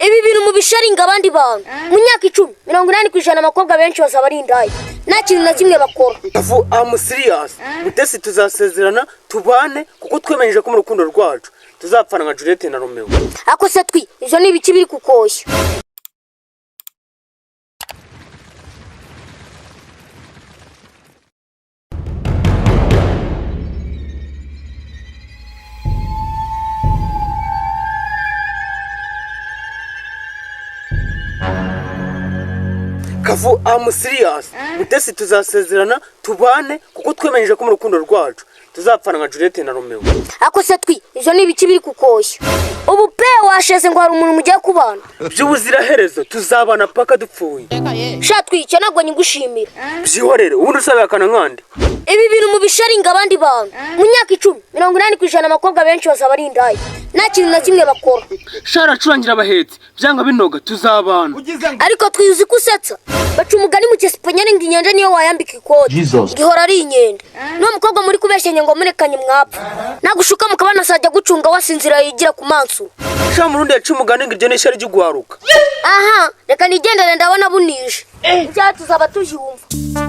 ibi bintu mu bisharinga abandi bantu mu myaka 10 80% abakobwa benshi bazaba ari indaya nta kintu na kimwe bakora. I'm serious. Mutesi tuzasezerana tubane kuko twemeje ko mu rukundo rwacu tuzapfana nka Juliette na Romeo. Ako se twi izo ni ibiki biri kukoshya. Kavu, I'm serious. Mutesi tuzasezerana tubane kuko twemeje ko mu rukundo rwacu tuzapfana nka Juliette na Romeo. Ako se twi izo ni ibiki biri kukoshya. Ubu pe washeze ngo hari umuntu mugiye kubana. By'ubuzira herezo tuzabana paka dupfuye. Sha twice nagwo nyigushimira. Byihorere ubundi usabakana nkande. Ibi bintu mu bisharinga abandi bantu mu myaka 10 80% abakobwa benshi bazaba ari indaya nta kintu na kimwe bakora. Shara curangira abahetsi byanga binoga tuzabana. Ariko twiyuzi kusetsa baca umugani mu cyesipanyere ngo inyanja niyo wayambika ikoti gihora ari inyenda. No mukobwa muri kubeshenye ngo murekanye mwapfa nagushuka mukabana sajya gucunga wasinzira yigira ku mansu. Sha murundi yacu umugani ngo iryo nishari ry'ugwaruka. Aha reka nigendere ndabona bunishe. Njya tuzaba tujyumva.